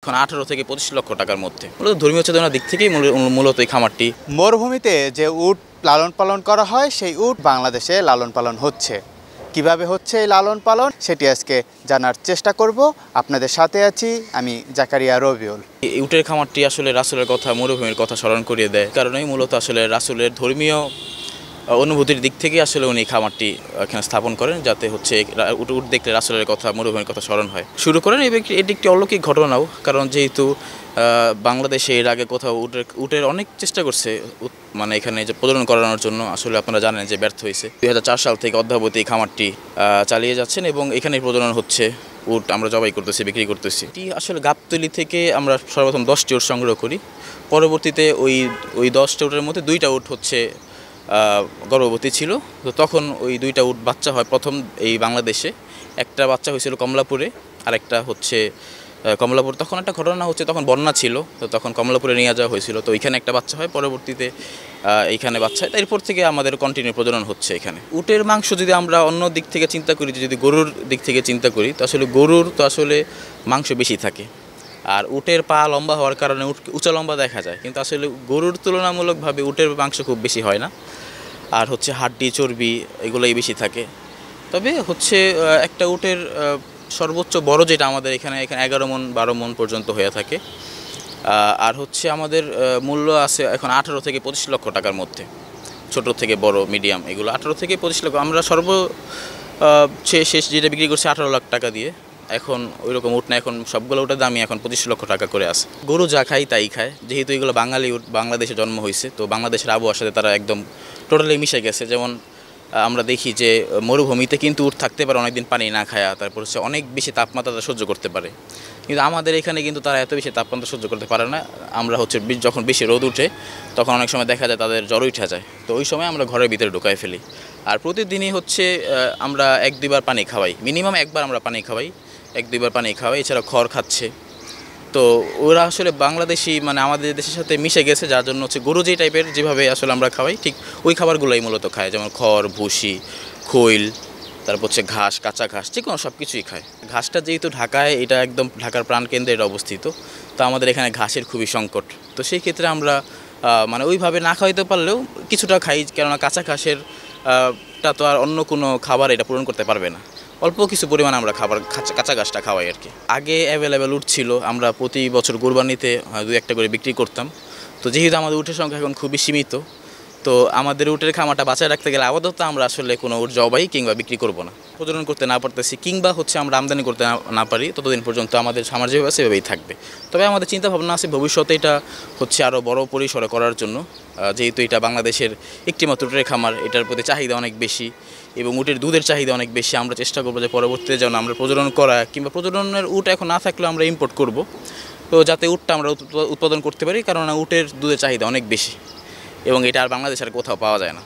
এখন 18 থেকে 25 লক্ষ টাকার মধ্যে। মূলত ধর্মীয় চেতনার দিক থেকেই মূলত এই খামারটি। মরুভূমিতে যে উট লালন পালন করা হয় সেই উট বাংলাদেশে লালন পালন হচ্ছে। কিভাবে হচ্ছে এই লালন পালন সেটি আজকে জানার চেষ্টা করব। আপনাদের সাথে আছি আমি জাকারিয়া রবিউল। এই উটের খামারটি আসলে রাসূলের কথা, মরুভূমির কথা স্মরণ করিয়ে দেয়, কারণেই মূলত আসলে রাসূলের ধর্মীয় অনুভূতির দিক থেকে আসলে উনি খামারটি এখানে স্থাপন করেন, যাতে হচ্ছে উট দেখলে রাসূলের কথা, মরুভূমির কথা স্মরণ হয়। শুরু করেন এটি একটি অলৌকিক ঘটনাও, কারণ যেহেতু বাংলাদেশে এর আগে কোথাও উটের অনেক চেষ্টা করছে মানে এখানে যে প্রজনন করানোর জন্য, আসলে আপনারা জানেন যে ব্যর্থ হয়েছে। 2004 সাল থেকে অদ্যাবধি খামারটি চালিয়ে যাচ্ছেন এবং এখানে প্রজনন হচ্ছে। উট আমরা জবাই করতেছি, বিক্রি করতেছি। এটি আসলে গাবতলী থেকে আমরা সর্বপ্রথম 10টি উট সংগ্রহ করি। পরবর্তীতে ওই 10টা উটের মধ্যে 2টা উট হচ্ছে গর্ভবতী ছিল। তো তখন ওই 2টা উট বাচ্চা হয় প্রথম এই বাংলাদেশে। একটা বাচ্চা হয়েছিল কমলাপুরে, আর একটা হচ্ছে কমলাপুর। তখন একটা ঘটনা হচ্ছে, তখন বন্যা ছিল, তো তখন কমলাপুরে নিয়ে যাওয়া হয়েছিল। তো ওইখানে একটা বাচ্চা হয়, পরবর্তীতে এইখানে বাচ্চা হয়। এরপর থেকে আমাদের কন্টিনিউ প্রজনন হচ্ছে এখানে। উটের মাংস যদি আমরা অন্য দিক থেকে চিন্তা করি, যদি গরুর দিক থেকে চিন্তা করি, তো আসলে গরুর তো আসলে মাংস বেশি থাকে, আর উটের পা লম্বা হওয়ার কারণে উঁচা লম্বা দেখা যায়, কিন্তু আসলে গরুর তুলনামূলকভাবে উটের মাংস খুব বেশি হয় না। আর হচ্ছে হাড্ডি, চর্বি এগুলোই বেশি থাকে। তবে হচ্ছে একটা উটের সর্বোচ্চ বড় যেটা আমাদের এখানে 11 মণ 12 মণ পর্যন্ত হয়ে থাকে। আর হচ্ছে আমাদের মূল্য আছে এখন 18 থেকে 25 লক্ষ টাকার মধ্যে, ছোট থেকে বড় মিডিয়াম এগুলো 18 থেকে 25 লক্ষ। আমরা শেষ যেটা বিক্রি করছি 18 লাখ টাকা দিয়ে। এখন ওই রকম উট না, এখন সবগুলো উটের দামই এখন 25 লক্ষ টাকা করে আছে। গরু যা খায় তাই খায়, যেহেতু এগুলো বাঙালি উট, বাংলাদেশে জন্ম হয়েছে, তো বাংলাদেশের আবহাওয়ার সাথে তারা একদম টোটালি মিশে গেছে। যেমন আমরা দেখি যে মরুভূমিতে কিন্তু উট থাকতে পারে অনেকদিন পানি না খায়া, তারপর হচ্ছে অনেক বেশি তাপমাত্রা তারা সহ্য করতে পারে, কিন্তু আমাদের এখানে কিন্তু তারা এত বেশি তাপমাত্রা সহ্য করতে পারে না। আমরা হচ্ছে যখন বেশি রোদ উঠে তখন অনেক সময় দেখা যায় তাদের জ্বর উঠে যায়, তো ওই সময় আমরা ঘরের ভিতরে ঢুকাই ফেলি। আর প্রতিদিনই হচ্ছে আমরা 1-2 বার পানি খাওয়াই, মিনিমাম একবার আমরা পানি খাওয়াই, 1-2 বার পানি খাওয়াই। এছাড়া খড় খাচ্ছে। তো ওরা আসলে বাংলাদেশি মানে আমাদের দেশের সাথে মিশে গেছে, যার জন্য হচ্ছে গরু যেই টাইপের যেভাবে আসলে আমরা খাওয়াই, ঠিক ওই খাবারগুলোই মূলত খায়। যেমন খড়, ভুসি, খৈল, তারপর হচ্ছে ঘাস, কাঁচা ঘাস, যে কোনো সব কিছুই খায়। ঘাসটা যেহেতু ঢাকায়, এটা একদম ঢাকার প্রাণকেন্দ্রে এটা অবস্থিত, তো আমাদের এখানে ঘাসের খুবই সংকট। তো সেই ক্ষেত্রে আমরা মানে ওইভাবে না খাওয়াইতে পারলেও কিছুটা খাই, কেননা কাঁচা ঘাসের টা তো আর অন্য কোনো খাবার এটা পূরণ করতে পারবে না। অল্প কিছু পরিমাণে আমরা কাঁচা ঘাসটা খাওয়াই আর কি। আগে অ্যাভেলেবেল উট ছিল, আমরা প্রতি বছর কুরবানিতে 2-1টা করে বিক্রি করতাম। তো যেহেতু আমাদের উটের সংখ্যা এখন খুবই সীমিত, তো আমাদের উটের খামারটা বাঁচায় রাখতে গেলে আপাতত আমরা আসলে কোনো উট জবাই কিংবা বিক্রি করব না। প্রজনন করতে না পারতেছি কিংবা হচ্ছে আমরা আমদানি করতে না পারি, ততদিন পর্যন্ত আমাদের খামার যেভাবে আছে সেভাবেই থাকবে। তবে আমাদের চিন্তা ভাবনা আছে ভবিষ্যতে এটা হচ্ছে আরও বড় পরিসরে করার জন্য, যেহেতু এটা বাংলাদেশের একটিমাত্র উটের খামার, এটার প্রতি চাহিদা অনেক বেশি এবং উটের দুধের চাহিদা অনেক বেশি। আমরা চেষ্টা করবো যে পরবর্তীতে যেন আমরা প্রজনন করা কিংবা প্রজননের উট এখন না থাকলেও আমরা ইম্পোর্ট করব, তো যাতে উটটা আমরা উৎপাদন করতে পারি, কারণ উটের দুধের চাহিদা অনেক বেশি এবং এটা আর বাংলাদেশের কোথাও পাওয়া যায় না।